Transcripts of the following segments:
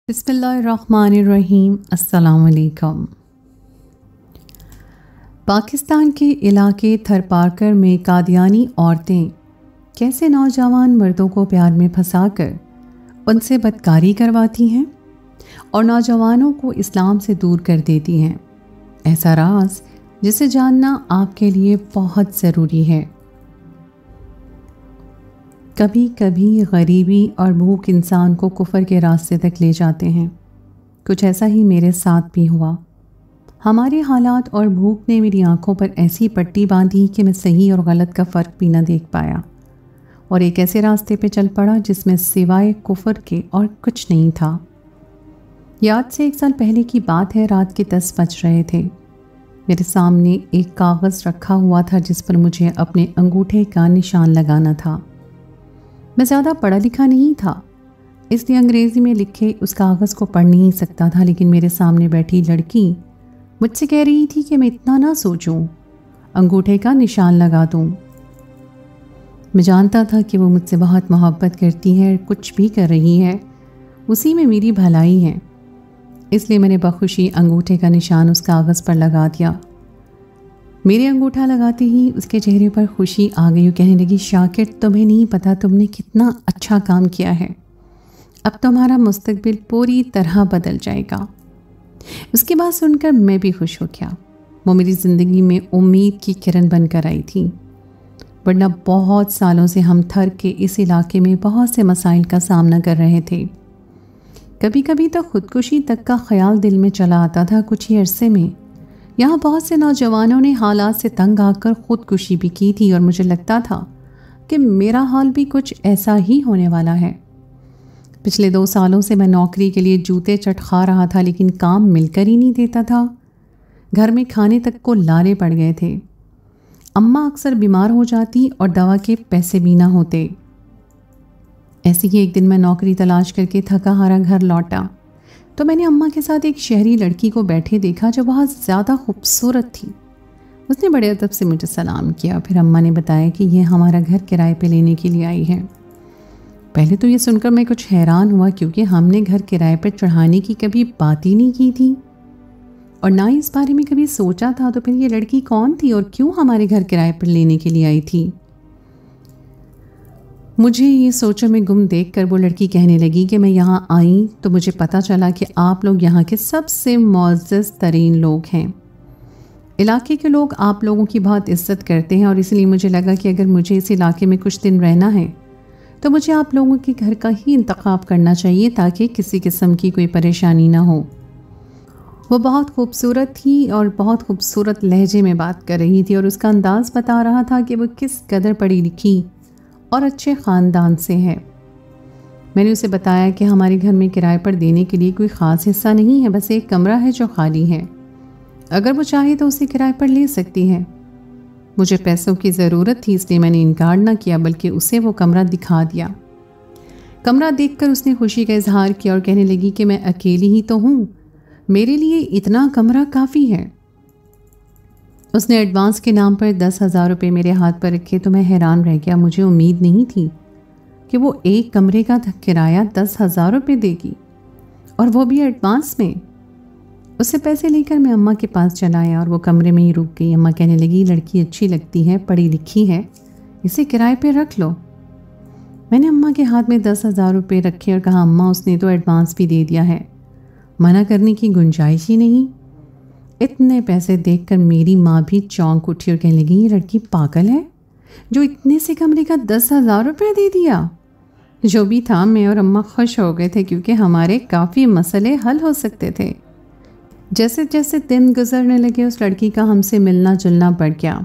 बिस्मिल्लाहिर्रहमानिर्रहीम। अस्सलाम वालेकुम। पाकिस्तान के इलाके थरपारकर में कादियानी औरतें कैसे नौजवान मर्दों को प्यार में फंसाकर उनसे बदकारी करवाती हैं और नौजवानों को इस्लाम से दूर कर देती हैं। ऐसा राज जिसे जानना आपके लिए बहुत ज़रूरी है। कभी कभी गरीबी और भूख इंसान को कुफर के रास्ते तक ले जाते हैं। कुछ ऐसा ही मेरे साथ भी हुआ। हमारे हालात और भूख ने मेरी आंखों पर ऐसी पट्टी बांधी कि मैं सही और गलत का फ़र्क भी न देख पाया और एक ऐसे रास्ते पे चल पड़ा जिसमें सिवाय कुफर के और कुछ नहीं था। याद से 1 साल पहले की बात है। रात के 10 बज रहे थे। मेरे सामने एक कागज़ रखा हुआ था जिस पर मुझे अपने अंगूठे का निशान लगाना था। मैं ज़्यादा पढ़ा लिखा नहीं था, इसलिए अंग्रेज़ी में लिखे उस कागज़ को पढ़ नहीं सकता था, लेकिन मेरे सामने बैठी लड़की मुझसे कह रही थी कि मैं इतना ना सोचूं, अंगूठे का निशान लगा दूं। मैं जानता था कि वो मुझसे बहुत मोहब्बत करती है, कुछ भी कर रही है उसी में मेरी भलाई है, इसलिए मैंने बखुशी अंगूठे का निशान उस कागज़ पर लगा दिया। मेरे अंगूठा लगाते ही उसके चेहरे पर खुशी आ गई और कहने लगी, शाकिर तुम्हें नहीं पता तुमने कितना अच्छा काम किया है, अब तुम्हारा मुस्तकबिल पूरी तरह बदल जाएगा। उसकी बात सुनकर मैं भी खुश हो गया। वो मेरी ज़िंदगी में उम्मीद की किरण बनकर आई थी, वरना बहुत सालों से हम थर के इस इलाके में बहुत से मसाइल का सामना कर रहे थे। कभी कभी तो खुदकुशी तक का ख्याल दिल में चला आता था। कुछ ही अरसे में यहाँ बहुत से नौजवानों ने हालात से तंग आकर ख़ुदकुशी भी की थी और मुझे लगता था कि मेरा हाल भी कुछ ऐसा ही होने वाला है। पिछले 2 सालों से मैं नौकरी के लिए जूते चट खा रहा था, लेकिन काम मिलकर ही नहीं देता था। घर में खाने तक को लाले पड़ गए थे। अम्मा अक्सर बीमार हो जाती और दवा के पैसे भी ना होते। ऐसे ही एक दिन मैं नौकरी तलाश करके थका हारा घर लौटा तो मैंने अम्मा के साथ एक शहरी लड़की को बैठे देखा जो बहुत ज़्यादा खूबसूरत थी। उसने बड़े अदब से मुझे सलाम किया। फिर अम्मा ने बताया कि यह हमारा घर किराए पे लेने के लिए आई है। पहले तो ये सुनकर मैं कुछ हैरान हुआ, क्योंकि हमने घर किराए पर चढ़ाने की कभी बात ही नहीं की थी और ना ही इस बारे में कभी सोचा था। तो फिर ये लड़की कौन थी और क्यों हमारे घर किराए पर लेने के लिए आई थी? मुझे ये सोचो में गुम देखकर वो लड़की कहने लगी कि मैं यहाँ आई तो मुझे पता चला कि आप लोग यहाँ के सबसे मुअज़्ज़ज़ तरीन लोग हैं। इलाके के लोग आप लोगों की बहुत इज्जत करते हैं और इसलिए मुझे लगा कि अगर मुझे इस इलाके में कुछ दिन रहना है तो मुझे आप लोगों के घर का ही इंतखाब करना चाहिए, ताकि किसी किस्म की कोई परेशानी ना हो। वो बहुत खूबसूरत थी और बहुत खूबसूरत लहजे में बात कर रही थी और उसका अंदाज़ बता रहा था कि वो किस कदर पढ़ी लिखी और अच्छे ख़ानदान से है। मैंने उसे बताया कि हमारे घर में किराए पर देने के लिए कोई ख़ास हिस्सा नहीं है, बस एक कमरा है जो खाली है। अगर वो चाहे तो उसे किराए पर ले सकती है। मुझे पैसों की ज़रूरत थी, इसलिए मैंने इनकार न किया, बल्कि उसे वो कमरा दिखा दिया। कमरा देखकर उसने खुशी का इजहार किया और कहने लगी कि मैं अकेली ही तो हूँ, मेरे लिए इतना कमरा काफ़ी है। उसने एडवांस के नाम पर 10,000 रुपये मेरे हाथ पर रखे तो मैं हैरान रह गया। मुझे उम्मीद नहीं थी कि वो एक कमरे का किराया 10,000 रुपये देगी, और वो भी एडवांस में। उससे पैसे लेकर मैं अम्मा के पास चला आया और वो कमरे में ही रुक गई। अम्मा कहने लगी, लड़की अच्छी लगती है, पढ़ी लिखी है, इसे किराए पे रख लो। मैंने अम्मा के हाथ में 10,000 रुपये रखे और कहा, अम्मा उसने तो एडवांस भी दे दिया है, मना करने की गुंजाइश ही नहीं। इतने पैसे देखकर मेरी माँ भी चौंक उठी और कहने लगी, ये लड़की पागल है जो इतने से कमरे का 10,000 रुपये दे दिया। जो भी था, मैं और अम्मा खुश हो गए थे, क्योंकि हमारे काफ़ी मसले हल हो सकते थे। जैसे जैसे दिन गुजरने लगे उस लड़की का हमसे मिलना जुलना बढ़ गया।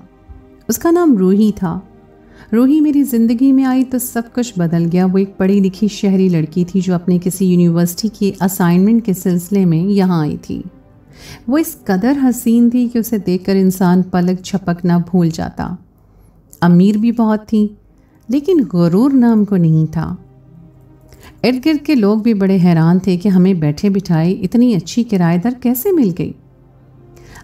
उसका नाम रूही था। रूही मेरी ज़िंदगी में आई तो सब कुछ बदल गया। वो एक पढ़ी लिखी शहरी लड़की थी जो अपने किसी यूनिवर्सिटी की असाइनमेंट के सिलसिले में यहाँ आई थी। वो इस कदर हसीन थी कि उसे देखकर इंसान पलक झपकना भूल जाता। अमीर भी बहुत थी, लेकिन गुरूर नाम को नहीं था। इर्द गिर्द के लोग भी बड़े हैरान थे कि हमें बैठे बिठाए इतनी अच्छी किराएदार कैसे मिल गई।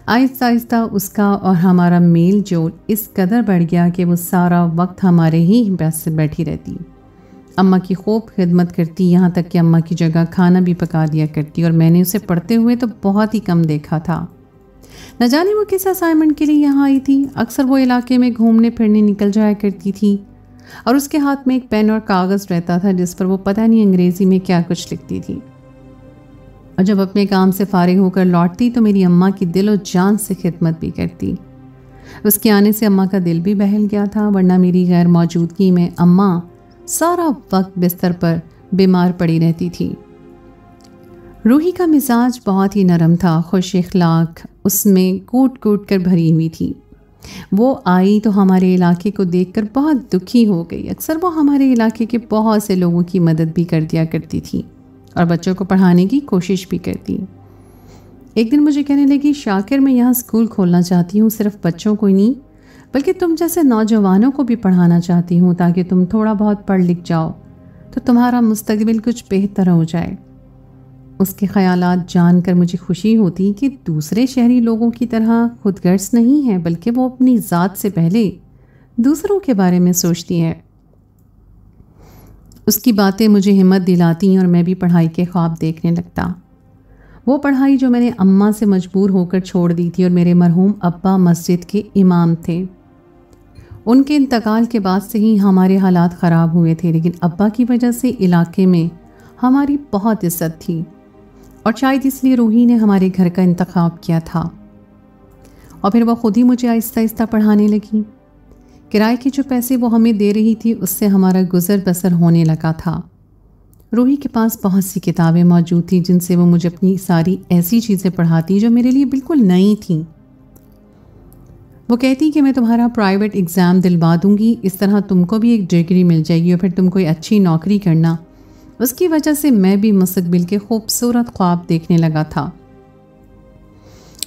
आहिस्ता आहिस्ता उसका और हमारा मेल जोल इस कदर बढ़ गया कि वो सारा वक्त हमारे ही बस से बैठी रहती। اماں کی خوب خدمت کرتی، یہاں تک کہ اماں کی جگہ کھانا بھی پکا دیا کرتی، اور میں نے اسے پڑھتے ہوئے تو بہت ہی کم دیکھا تھا۔ نہ جانے وہ کس اسائنمنٹ کے لیے یہاں آئی تھی۔ اکثر وہ علاقے میں گھومنے پھرنے نکل جایا کرتی تھی، اور اس کے ہاتھ میں ایک پین اور کاغذ رہتا تھا جس پر وہ پتہ نہیں انگریزی میں کیا کچھ لکھتی تھی، اور جب اپنے کام سے فارغ ہو کر لوٹتی تو میری اماں کی دل و جان سے خدمت بھی کرتی۔ اس کے آنے سے اماں کا دل بھی بہل گیا تھا، ورنہ میری غیر موجودگی میں اماں سارا وقت بستر پر بیمار پڑی رہتی تھی۔ روحی کا مزاج بہت ہی نرم تھا، خوش اخلاق اس میں کوٹ کوٹ کر بھری ہوئی تھی۔ وہ آئی تو ہمارے علاقے کو دیکھ کر بہت دکھی ہو گئی۔ اکثر وہ ہمارے علاقے کے بہت سے لوگوں کی مدد بھی کر دیا کرتی تھی اور بچوں کو پڑھانے کی کوشش بھی کرتی۔ ایک دن مجھے کہنے لگی، شاکر میں یہاں اسکول کھولنا چاہتی ہوں، صرف بچوں کو ہی نہیں بلکہ تم جیسے نوجوانوں کو بھی پڑھانا چاہتی ہوں، تاکہ تم تھوڑا بہت پڑھ لکھ جاؤ تو تمہارا مستقبل کچھ بہتر ہو جائے۔ اس کے خیالات جان کر مجھے خوشی ہوتی کہ دوسرے شہری لوگوں کی طرح خود غرض نہیں ہے، بلکہ وہ اپنی ذات سے پہلے دوسروں کے بارے میں سوچتی ہے۔ اس کی باتیں مجھے ہمت دلاتی اور میں بھی پڑھائی کے خواب دیکھنے لگتا۔ وہ پڑھائی جو میں نے اماں سے مجبور ہو کر چھوڑ دی تھی، اور میرے مرحوم ابا مسجد کے امام تھے۔ ان کے انتقال کے بعد سے ہی ہمارے حالات خراب ہوئے تھے، لیکن ابا کی وجہ سے علاقے میں ہماری بہت عزت تھی، اور شاید اس لیے روحی نے ہمارے گھر کا انتخاب کیا تھا۔ اور پھر وہ خود ہی مجھے آہستہ آہستہ پڑھانے لگی۔ کرائے کے جو پیسے وہ ہمیں دے رہی تھی اس سے ہمارا گزر بسر ہونے لگا تھا۔ روحی کے پاس بہت سی کتابیں موجود تھیں جن سے وہ مجھے اپنی ساری ایسی چیزیں پڑھاتی جو میرے لیے بالکل نئی تھیں۔ وہ کہتی کہ میں تمہارا پرائیویٹ ایگزام دلوا دوں گی، اس طرح تم کو بھی ایک ڈگری مل جائے گی اور پھر تم کوئی اچھی نوکری کرنا۔ اس کی وجہ سے میں بھی مستقبل کے خوبصورت خواب دیکھنے لگا تھا۔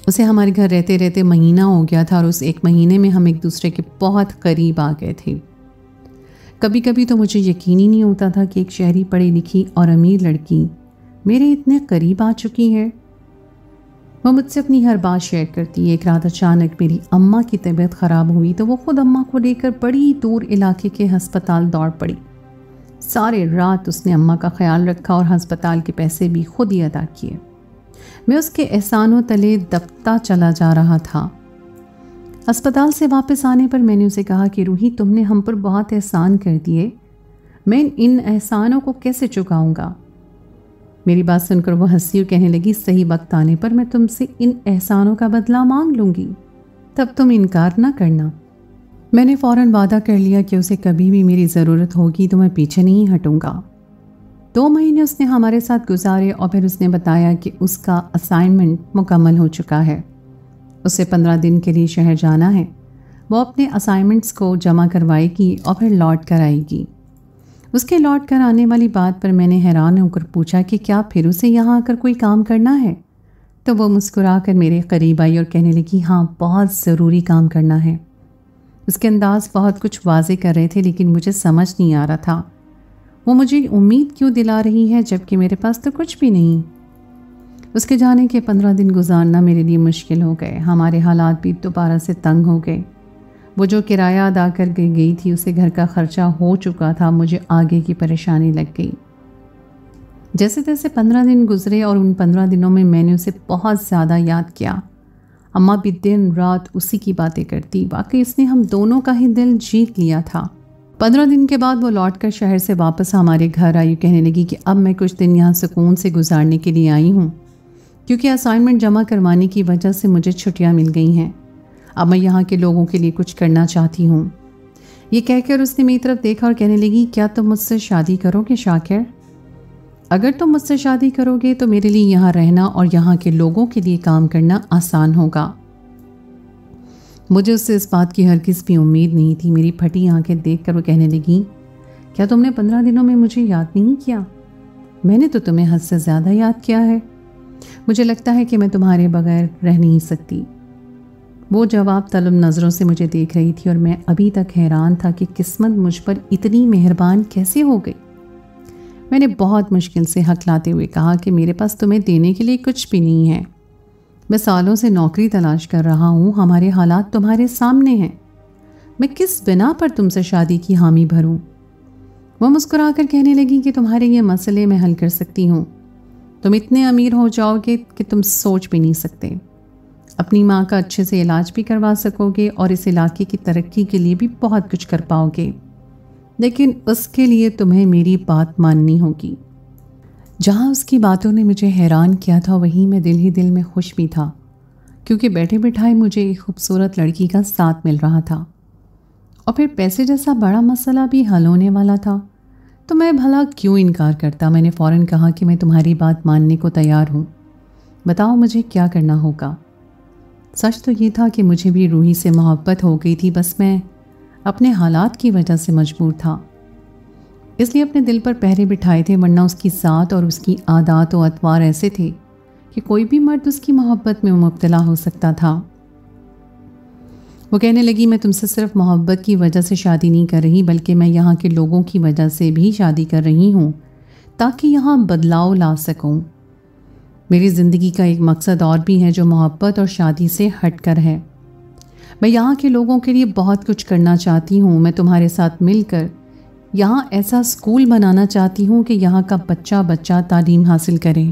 اسے ہمارے گھر رہتے رہتے مہینہ ہو گیا تھا، اور اس ایک مہینے میں ہم ایک دوسرے کے بہت قریب آ گئے تھے۔ کبھی کبھی تو مجھے یقین ہی نہیں ہوتا تھا کہ ایک شہری پڑھی لکھی اور امیر لڑکی میرے اتنے قریب آ چکی ہے۔ وہ مجھ سے اپنی ہر بات شیئر کرتی۔ ایک رات اچانک میری اماں کی طبیعت خراب ہوئی تو وہ خود اماں کو لے کر بڑی دور علاقے کے ہسپتال دوڑ پڑی۔ سارے رات اس نے اماں کا خیال رکھا اور ہسپتال کے پیسے بھی خود ہی ادا کیے۔ میں اس کے احسانوں تلے دبتا چلا جا رہا تھا۔ ہسپتال سے واپس آنے پر میں نے اسے کہا کہ روحی، تم نے ہم پر بہت احسان کر دیے، میں ان احسانوں کو کیسے چکاؤں گا؟ میری بات سن کر وہ ہنسی اور کہنے لگی، صحیح وقت آنے پر میں تم سے ان احسانوں کا بدلہ مانگ لوں گی، تب تم انکار نہ کرنا۔ میں نے فوراً وعدہ کر لیا کہ اسے کبھی بھی میری ضرورت ہوگی تو میں پیچھے نہیں ہٹوں گا۔ 2 مہینے اس نے ہمارے ساتھ گزارے اور پھر اس نے بتایا کہ اس کا اسائنمنٹ مکمل ہو چکا ہے۔ اسے 15 دن کے لیے شہر جانا ہے۔ وہ اپنے اسائنمنٹس کو جمع کروائے گی اور پھر لوٹ کر آئے گی۔ اس کے لوٹ کر آنے والی بات پر میں نے حیران ہو کر پوچھا کہ کیا پھر اسے یہاں آ کر کوئی کام کرنا ہے؟ تو وہ مسکرا کر میرے قریب آئی اور کہنے لگی، ہاں، بہت ضروری کام کرنا ہے۔ اس کے انداز بہت کچھ واضح کر رہے تھے، لیکن مجھے سمجھ نہیں آ رہا تھا وہ مجھے امید کیوں دلا رہی ہے جبکہ میرے پاس تو کچھ بھی نہیں۔ اس کے جانے کے 15 دن گزارنا میرے لیے مشکل ہو گئے۔ ہمارے حالات بھی دوبارہ سے تنگ ہو گئے۔ وہ جو کرایہ ادا کر کے گئی تھی اسے گھر کا خرچہ ہو چکا تھا، مجھے آگے کی پریشانی لگ گئی۔ جیسے تیسے 15 دن گزرے اور ان 15 دنوں میں میں نے اسے بہت زیادہ یاد کیا۔ اماں بھی دن رات اسی کی باتیں کرتی۔ واقعی اس نے ہم دونوں کا ہی دل جیت لیا تھا۔ 15 دن کے بعد وہ لوٹ کر شہر سے واپس ہمارے گھر آئی، کہنے لگی کہ اب میں کچھ دن یہاں سکون سے گزارنے کے لیے آئی ہوں، کیونکہ اسائنمنٹ جمع کروانے کی وجہ سے مجھے چھٹیاں مل گئی ہیں۔ اب میں یہاں کے لوگوں کے لیے کچھ کرنا چاہتی ہوں۔ یہ کہہ کر اس نے میری طرف دیکھا اور کہنے لگی، کیا تم مجھ سے شادی کرو گے شاکر؟ اگر تم مجھ سے شادی کرو گے تو میرے لیے یہاں رہنا اور یہاں کے لوگوں کے لیے کام کرنا آسان ہوگا۔ مجھے اس سے اس بات کی ہرگز بھی امید نہیں تھی۔ میری پھٹی آنکھیں دیکھ کر وہ کہنے لگی، کیا تم نے 15 دنوں میں مجھے یاد نہیں کیا؟ میں نے تو تمہیں حد سے زیادہ یاد کیا ہے۔ مجھے لگتا ہے کہ میں تمہارے بغیر رہ نہیں سکتی۔ وہ جواب طلب نظروں سے مجھے دیکھ رہی تھی اور میں ابھی تک حیران تھا کہ قسمت مجھ پر اتنی مہربان کیسے ہو گئی۔ میں نے بہت مشکل سے ہکلاتے ہوئے کہا کہ میرے پاس تمہیں دینے کے لیے کچھ بھی نہیں ہے۔ میں سالوں سے نوکری تلاش کر رہا ہوں، ہمارے حالات تمہارے سامنے ہیں۔ میں کس بنا پر تم سے شادی کی حامی بھروں؟ وہ مسکرا کر کہنے لگی کہ تمہارے یہ مسئلے میں حل کر سکتی ہوں. تم اتنے امیر ہو جاؤ گے کہ تم سوچ بھی نہیں سکتے. اپنی ماں کا اچھے سے علاج بھی کروا سکو گے اور اس علاقے کی ترقی کے لیے بھی بہت کچھ کر پاؤ گے. لیکن اس کے لیے تمہیں میری بات ماننی ہوگی. جہاں اس کی باتوں نے مجھے حیران کیا تھا وہیں میں دل ہی دل میں خوش بھی تھا، کیونکہ بیٹھے بٹھائے مجھے ایک خوبصورت لڑکی کا ساتھ مل رہا تھا اور پھر پیسے جیسا بڑا مسئلہ بھی حل ہونے والا تھا. تو میں بھلا کیوں انکار کرتا. میں نے فوراً کہا کہ میں تمہاری بات ماننے کو تیار ہوں. بتاؤ مجھے کیا کرنا ہوگا. سچ تو یہ تھا کہ مجھے بھی روحی سے محبت ہو گئی تھی، بس میں اپنے حالات کی وجہ سے مجبور تھا. اس لیے اپنے دل پر پہرے بٹھائے تھے، ورنہ اس کی ذات اور اس کی عادات و اطوار ایسے تھے کہ کوئی بھی مرد اس کی محبت میں مبتلا ہو سکتا تھا. وہ کہنے لگی میں تم سے صرف محبت کی وجہ سے شادی نہیں کر رہی، بلکہ میں یہاں کے لوگوں کی وجہ سے بھی شادی کر رہی ہوں تاکہ یہاں بدلاؤ لا سکوں. میری زندگی کا ایک مقصد اور بھی ہے جو محبت اور شادی سے ہٹ کر ہے. میں یہاں کے لوگوں کے لیے بہت کچھ کرنا چاہتی ہوں. میں تمہارے ساتھ مل کر یہاں ایسا اسکول بنانا چاہتی ہوں کہ یہاں کا بچہ بچہ تعلیم حاصل کرے.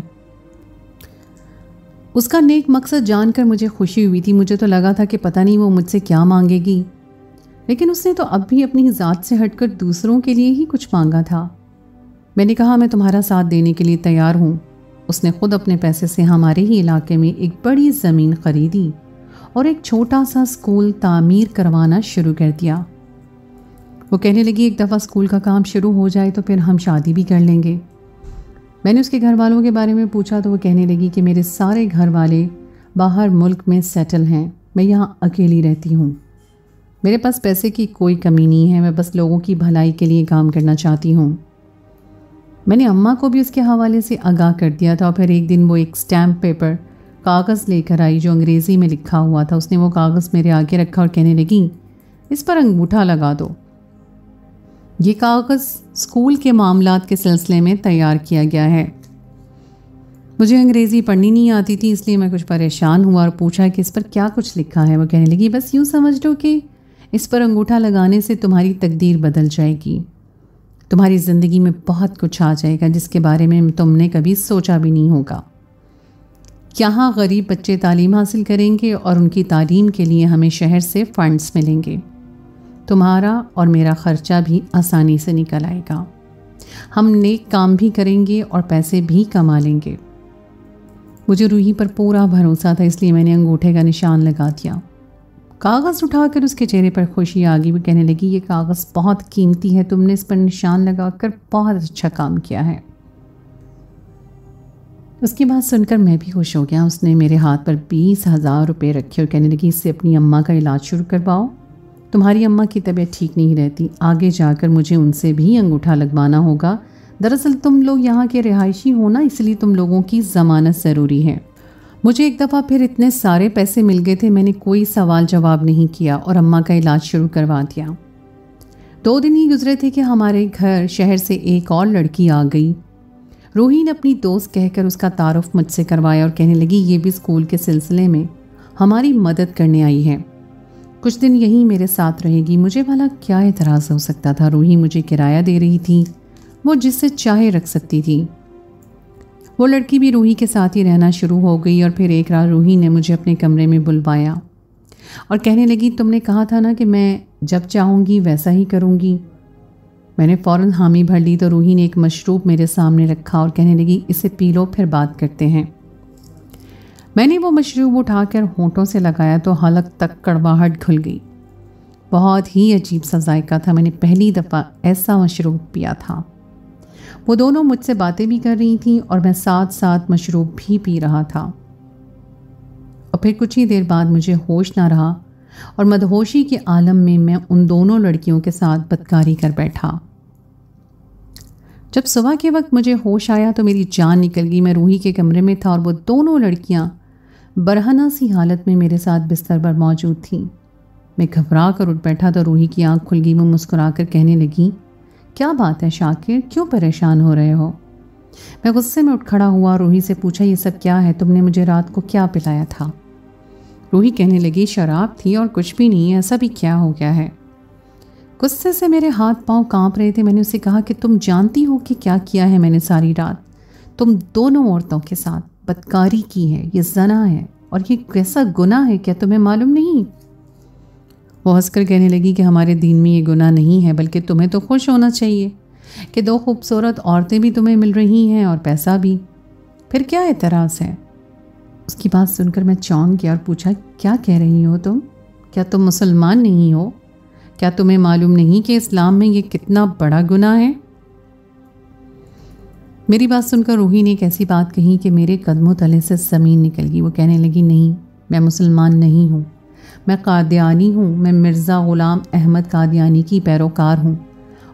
اس کا نیک مقصد جان کر مجھے خوشی ہوئی تھی. مجھے تو لگا تھا کہ پتہ نہیں وہ مجھ سے کیا مانگے گی، لیکن اس نے تو اب بھی اپنی ذات سے ہٹ کر دوسروں کے لیے ہی کچھ مانگا تھا. میں نے کہا میں تمہارا ساتھ دینے کے لیے تیار ہوں. اس نے خود اپنے پیسے سے ہمارے ہی علاقے میں ایک بڑی زمین خریدی اور ایک چھوٹا سا اسکول تعمیر کروانا شروع کر دیا. وہ کہنے لگی ایک دفعہ اسکول کا کام شروع ہو جائے تو پھر ہم شادی بھی کر لیں گے. میں نے اس کے گھر والوں کے بارے میں پوچھا تو وہ کہنے لگی کہ میرے سارے گھر والے باہر ملک میں سیٹل ہیں، میں یہاں اکیلی رہتی ہوں. میرے پاس پیسے کی کوئی کمی نہیں ہے، میں بس لوگوں کی بھلائی کے لیے کام کرنا چاہتی ہوں. میں نے اماں کو بھی اس کے حوالے سے آگاہ کر دیا تھا اور پھر ایک دن وہ ایک اسٹیمپ پیپر کاغذ لے کر آئی جو انگریزی میں لکھا ہوا تھا. اس نے وہ کاغذ میرے آگے رکھا اور کہنے لگی اس پر انگوٹھا لگا دو. یہ کاغذ اسکول کے معاملات کے سلسلے میں تیار کیا گیا ہے. مجھے انگریزی پڑھنی نہیں آتی تھی، اس لیے میں کچھ پریشان ہوا اور پوچھا کہ اس پر کیا کچھ لکھا ہے. وہ کہنے لگی بس یوں سمجھ لو کہ اس پر انگوٹھا لگانے سے تمہاری تقدیر بدل جائے گی، تمہاری زندگی میں بہت کچھ آ جائے گا جس کے بارے میں تم نے کبھی سوچا بھی نہیں ہوگا. یہاں غریب بچے تعلیم حاصل کریں گے اور ان کی تعلیم کے لیے ہمیں شہر سے فنڈز ملیں گے. تمہارا اور میرا خرچہ بھی آسانی سے نکل آئے گا. ہم نیک کام بھی کریں گے اور پیسے بھی کما لیں گے. مجھے روحی پر پورا بھروسہ تھا، اس لیے میں نے انگوٹھے کا نشان لگا دیا. کاغذ اٹھا کر اس کے چہرے پر خوشی آ گئی. وہ کہنے لگی یہ کاغذ بہت قیمتی ہے، تم نے اس پر نشان لگا کر بہت اچھا کام کیا ہے. اس کی بات سن کر میں بھی خوش ہو گیا. اس نے میرے ہاتھ پر 20,000 روپے رکھے اور کہنے لگی اس سے اپنی اماں کا علاج شروع کرواؤ. تمہاری اماں کی طبیعت ٹھیک نہیں رہتی، آگے جا کر مجھے ان سے بھی انگوٹھا لگوانا ہوگا. دراصل تم لوگ یہاں کے رہائشی ہو نا، اس لیے تم لوگوں کی ضمانت ضروری ہے. مجھے ایک دفعہ پھر اتنے سارے پیسے مل گئے تھے، میں نے کوئی سوال جواب نہیں کیا اور اماں کا علاج شروع کروا دیا. 2 دن ہی گزرے تھے کہ ہمارے گھر شہر سے ایک اور لڑکی آ گئی. روحی نے اپنی دوست کہہ کر اس کا تعارف مجھ سے کروایا اور کہنے لگی یہ بھی اسکول کے سلسلے میں ہماری مدد کرنے آئی ہے، کچھ دن یہیں میرے ساتھ رہے گی. مجھے بھلا کیا اعتراض ہو سکتا تھا؟ روحی مجھے کرایہ دے رہی تھی، وہ جس سے چاہے رکھ سکتی تھی. وہ لڑکی بھی روحی کے ساتھ ہی رہنا شروع ہو گئی اور پھر ایک رات روحی نے مجھے اپنے کمرے میں بلوایا اور کہنے لگی تم نے کہا تھا نا کہ میں جب چاہوں گی ویسا ہی کروں گی. میں نے فوراً حامی بھر لی تو روحی نے ایک مشروب میرے سامنے رکھا اور کہنے لگی اسے پی لو پھر بات کرتے ہیں. میں نے وہ مشروب اٹھا کر ہونٹوں سے لگایا تو حلق تک کڑواہٹ گھل گئی. بہت ہی عجیب سا ذائقہ تھا، میں نے پہلی دفعہ ایسا مشروب پیا تھا. وہ دونوں مجھ سے باتیں بھی کر رہی تھیں اور میں ساتھ ساتھ مشروب بھی پی رہا تھا. اور پھر کچھ ہی دیر بعد مجھے ہوش نہ رہا اور مدہوشی کے عالم میں میں ان دونوں لڑکیوں کے ساتھ بدکاری کر بیٹھا. جب صبح کے وقت مجھے ہوش آیا تو میری جان نکل گئی. میں روحی کے کمرے میں تھا اور وہ دونوں لڑکیاں برہنہ سی حالت میں میرے ساتھ بستر پر موجود تھیں. میں گھبرا کر اٹھ بیٹھا تو روحی کی آنکھ کھل گئی. وہ مسکرا کر کہنے لگی کیا بات ہے شاکر، کیوں پریشان ہو رہے ہو؟ میں غصے میں اٹھ کھڑا ہوا. روحی سے پوچھا یہ سب کیا ہے؟ تم نے مجھے رات کو کیا پلایا تھا؟ روحی کہنے لگی شراب تھی اور کچھ بھی نہیں، ایسا بھی کیا ہو گیا ہے؟ गुस्से से मेरे हाथ पांव कांप रहे थे। मैंने उसे कहा कि तुम जानती हो कि क्या किया है मैंने सारी रात। तुम दोनों औरतों के साथ बदकारी की है, ये ज़ना है और ये कैसा गुनाह है, क्या तुम्हें मालूम नहीं? वो हंसकर कहने लगी कि हमारे दीन में ये गुनाह नहीं है, बल्कि तुम्हें तो खुश होना चाहिए कि 2 खूबसूरत औरतें भी तुम्हें मिल रही हैं और पैसा भी। फिर क्या एतराज़ है? उसकी बात सुनकर मैं चौंक गया और पूछा, क्या कह रही हो तुम? क्या तुम मुसलमान नहीं हो? क्या तुम्हें मालूम नहीं कि इस्लाम में ये कितना बड़ा गुनाह है? मेरी बात सुनकर रूही ने एक ऐसी बात कही कि मेरे कदमों तले से ज़मीन निकल गई। वो कहने लगी, नहीं, मैं मुसलमान नहीं हूँ, मैं कादियानी हूँ। मैं मिर्ज़ा ग़ुलाम अहमद कादियानी की पैरोकार हूँ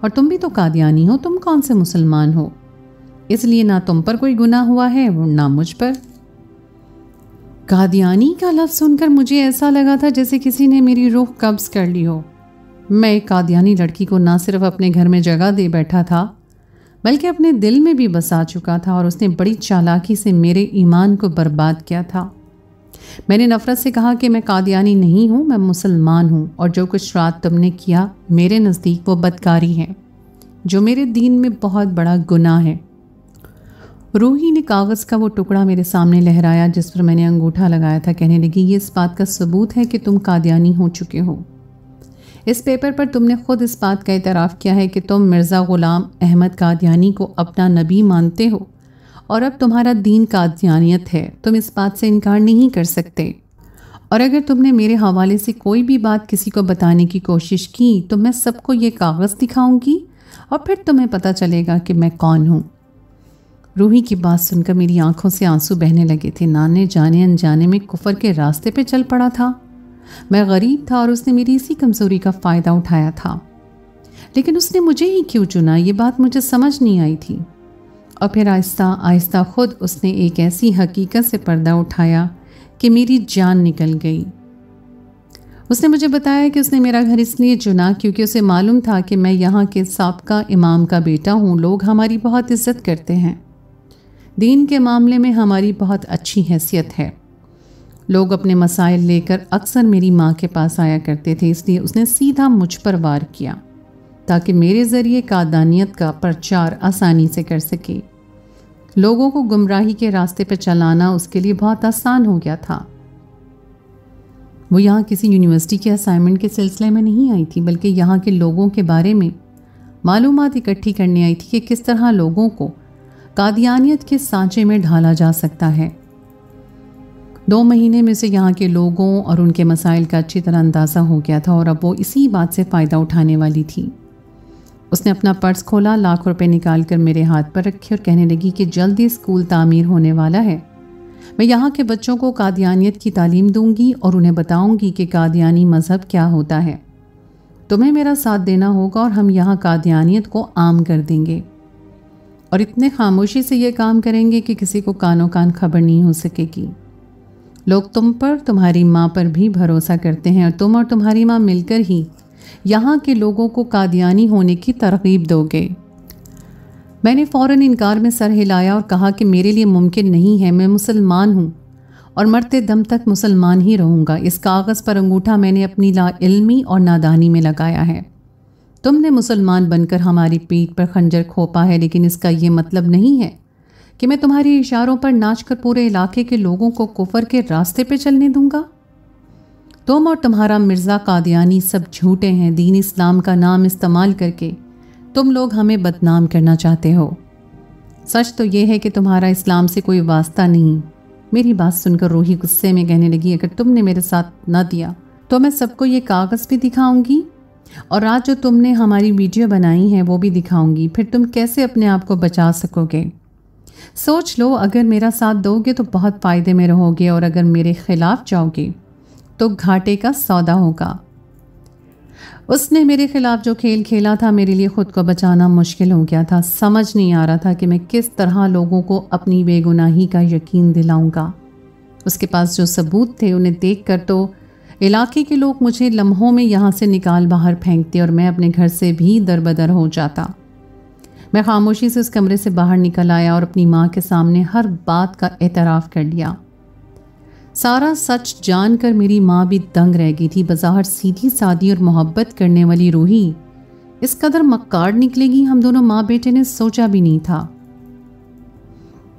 और तुम भी तो कादियानी हो। तुम कौन से मुसलमान हो? इसलिए ना तुम पर कोई गुनाह हुआ है ना मुझ पर। कादियानी का लफ्ज़ सुनकर मुझे ऐसा लगा था जैसे किसी ने मेरी रूह कब्ज़ कर ली हो। मैं एक कादियानी लड़की को ना सिर्फ अपने घर में जगह दे बैठा था, बल्कि अपने दिल में भी बसा चुका था और उसने बड़ी चालाकी से मेरे ईमान को बर्बाद किया था। मैंने नफ़रत से कहा कि मैं कादियानी नहीं हूँ, मैं मुसलमान हूँ और जो कुछ रात तुमने किया मेरे नज़दीक वो बदकारी है, जो मेरे दीन में बहुत बड़ा गुनाह है। रूही ने कागज़ का वो टुकड़ा मेरे सामने लहराया जिस पर मैंने अंगूठा लगाया था। कहने लगी, ये इस बात का सबूत है कि तुम कादियानी हो चुके हो। इस पेपर पर तुमने खुद इस बात का इतराफ़ किया है कि तुम मिर्ज़ा ग़ुलाम अहमद कादियानी को अपना नबी मानते हो और अब तुम्हारा दीन कादियानियत है। तुम इस बात से इनकार नहीं कर सकते और अगर तुमने मेरे हवाले से कोई भी बात किसी को बताने की कोशिश की तो मैं सबको ये कागज़ दिखाऊंगी और फिर तुम्हें पता चलेगा कि मैं कौन हूँ। रूही की बात सुनकर मेरी आंखों से आंसू बहने लगे थे। नाने जाने अनजाने में कुफर के रास्ते पे चल पड़ा था। मैं गरीब था और उसने मेरी इसी कमज़ोरी का फ़ायदा उठाया था, लेकिन उसने मुझे ही क्यों चुना, ये बात मुझे समझ नहीं आई थी। और फिर आहिस्ता आहिस्ता खुद उसने एक ऐसी हकीकत से पर्दा उठाया कि मेरी जान निकल गई। उसने मुझे बताया कि उसने मेरा घर इसलिए चुना क्योंकि उसे मालूम था कि मैं यहाँ के साबका इमाम का बेटा हूँ। लोग हमारी बहुत इज्जत करते हैं, दीन के मामले में हमारी बहुत अच्छी हैसियत है। लोग अपने मसाइल लेकर अक्सर मेरी माँ के पास आया करते थे, इसलिए उसने सीधा मुझ पर वार किया ताकि मेरे ज़रिए कादियानियत का प्रचार आसानी से कर सके। लोगों को गुमराही के रास्ते पर चलाना उसके लिए बहुत आसान हो गया था। वो यहाँ किसी यूनिवर्सिटी के असाइनमेंट के सिलसिले में नहीं आई थी, बल्कि यहाँ के लोगों के बारे में मालूमात इकट्ठी करने आई थी कि किस तरह लोगों को कादियानियत के सांचे में ढाला जा सकता है। 2 महीने में से यहाँ के लोगों और उनके मसाइल का अच्छी तरह अंदाज़ा हो गया था और अब वो इसी बात से फ़ायदा उठाने वाली थी। उसने अपना पर्स खोला, लाख रुपए निकाल कर मेरे हाथ पर रखे और कहने लगी कि जल्दी स्कूल तामीर होने वाला है। मैं यहाँ के बच्चों को कादियानियत की तालीम दूंगी और उन्हें बताऊंगी कि कादियानी मज़हब क्या होता है। तुम्हें मेरा साथ देना होगा और हम यहाँ कादियानियत को आम कर देंगे और इतने खामोशी से ये काम करेंगे कि किसी को कानों कान खबर नहीं हो सकेगी। लोग तुम पर, तुम्हारी माँ पर भी भरोसा करते हैं और तुम और तुम्हारी माँ मिलकर ही यहाँ के लोगों को कादियानी होने की तरगीब दोगे। मैंने फ़ौरन इनकार में सर हिलाया और कहा कि मेरे लिए मुमकिन नहीं है, मैं मुसलमान हूँ और मरते दम तक मुसलमान ही रहूँगा। इस कागज़ पर अंगूठा मैंने अपनी लाइल्मी और नादानी में लगाया है। तुमने मुसलमान बनकर हमारी पीठ पर खंजर खोपा है, लेकिन इसका ये मतलब नहीं है कि मैं तुम्हारे इशारों पर नाचकर पूरे इलाके के लोगों को कुफर के रास्ते पे चलने दूंगा। तुम और तुम्हारा मिर्ज़ा कादियानी सब झूठे हैं। दीन इस्लाम का नाम इस्तेमाल करके तुम लोग हमें बदनाम करना चाहते हो। सच तो ये है कि तुम्हारा इस्लाम से कोई वास्ता नहीं। मेरी बात सुनकर रूही गुस्से में कहने लगी, अगर तुमने मेरे साथ न दिया तो मैं सबको ये कागज़ भी दिखाऊंगी और आज जो तुमने हमारी वीडियो बनाई है वो भी दिखाऊंगी। फिर तुम कैसे अपने आप को बचा सकोगे? सोच लो, अगर मेरा साथ दोगे तो बहुत फ़ायदे में रहोगे और अगर मेरे खिलाफ जाओगे तो घाटे का सौदा होगा। उसने मेरे खिलाफ जो खेल खेला था, मेरे लिए ख़ुद को बचाना मुश्किल हो गया था। समझ नहीं आ रहा था कि मैं किस तरह लोगों को अपनी बेगुनाही का यकीन दिलाऊंगा। उसके पास जो सबूत थे उन्हें देखकर तो इलाके के लोग मुझे लम्हों में यहाँ से निकाल बाहर फेंकते और मैं अपने घर से भी दरबदर हो जाता। मैं खामोशी से उस कमरे से बाहर निकल आया और अपनी माँ के सामने हर बात का एतराफ़ कर लिया। सारा सच जानकर मेरी माँ भी दंग रह गई थी। बज़ाहिर सीधी सादी और मोहब्बत करने वाली रूही इस कदर मक्कार निकलेगी हम दोनों माँ बेटे ने सोचा भी नहीं था।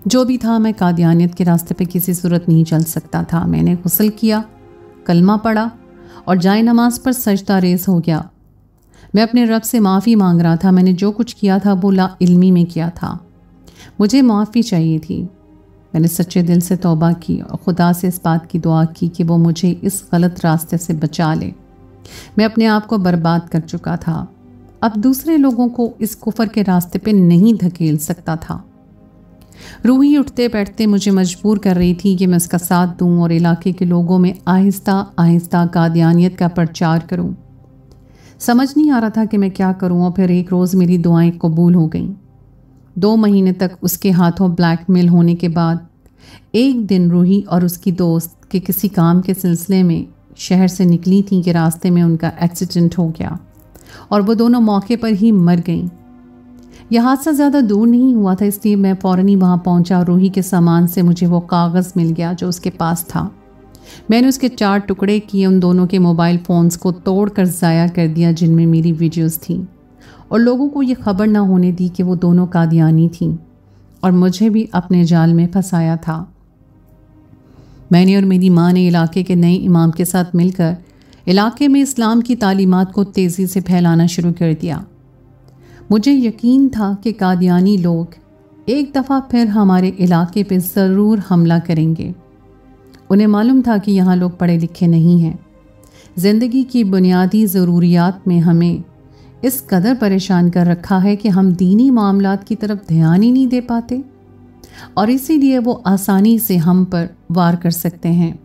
जो भी था, मैं कादियानियत के रास्ते पे किसी सूरत नहीं चल सकता था। मैंने गुस्ल किया, कलमा पढ़ा और जाए नमाज पर सजदा रेज़ हो गया। मैं अपने रब से माफ़ी मांग रहा था। मैंने जो कुछ किया था वो ला इल्मी में किया था, मुझे माफ़ी चाहिए थी। मैंने सच्चे दिल से तौबा की और खुदा से इस बात की दुआ की कि वो मुझे इस गलत रास्ते से बचा ले। मैं अपने आप को बर्बाद कर चुका था, अब दूसरे लोगों को इस कुफर के रास्ते पे नहीं धकेल सकता था। रूही उठते बैठते मुझे मजबूर कर रही थी कि मैं उसका साथ दूं और इलाके के लोगों में आहिस्ता आहिस्ता कादियानियत का प्रचार करूं। समझ नहीं आ रहा था कि मैं क्या करूं। और फिर एक रोज़ मेरी दुआएं कबूल हो गईं। 2 महीने तक उसके हाथों ब्लैकमेल होने के बाद एक दिन रूही और उसकी दोस्त के किसी काम के सिलसिले में शहर से निकली थी कि रास्ते में उनका एक्सीडेंट हो गया और वो दोनों मौके पर ही मर गईं। यह हादसा ज़्यादा दूर नहीं हुआ था, इसलिए मैं फ़ौरन ही वहाँ पहुँचा। रूही के सामान से मुझे वो कागज़ मिल गया जो उसके पास था। मैंने उसके 4 टुकड़े किए, उन दोनों के मोबाइल फ़ोन्स को तोड़ कर ज़ाया कर दिया जिनमें मेरी वीडियोज़ थी, और लोगों को ये खबर ना होने दी कि वो दोनों कादियानी थीं और मुझे भी अपने जाल में फंसाया था। मैंने और मेरी माँ ने इलाके के नए इमाम के साथ मिलकर इलाके में इस्लाम की तालीमात को तेज़ी से फैलाना शुरू कर दिया। मुझे यकीन था कि कादियानी लोग एक दफ़ा फिर हमारे इलाके पे ज़रूर हमला करेंगे। उन्हें मालूम था कि यहाँ लोग पढ़े लिखे नहीं हैं। ज़िंदगी की बुनियादी ज़रूरियात में हमें इस कदर परेशान कर रखा है कि हम दीनी मामलात की तरफ ध्यान ही नहीं दे पाते, और इसीलिए वो आसानी से हम पर वार कर सकते हैं।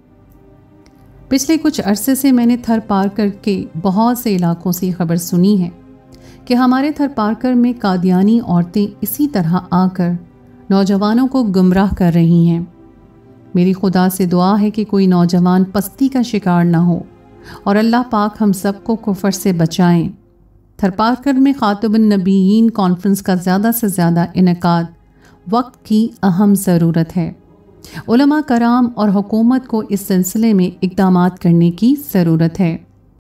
पिछले कुछ अरसे से मैंने थर पारकर के बहुत से इलाकों से खबर सुनी है कि हमारे थर पारकर में कादियानी औरतें इसी तरह आकर नौजवानों को गुमराह कर रही हैं। मेरी खुदा से दुआ है कि कोई नौजवान पस्ती का शिकार ना हो और अल्लाह पाक हम सबको कुफर से बचाएं। थर पारकर में खातुबुन नबीयीन कॉन्फ्रेंस का ज़्यादा से ज़्यादा इनेकाद वक्त की अहम ज़रूरत है। उलमा कराम और हुकूमत को इस सिलसिले में इक़दामात करने की ज़रूरत है।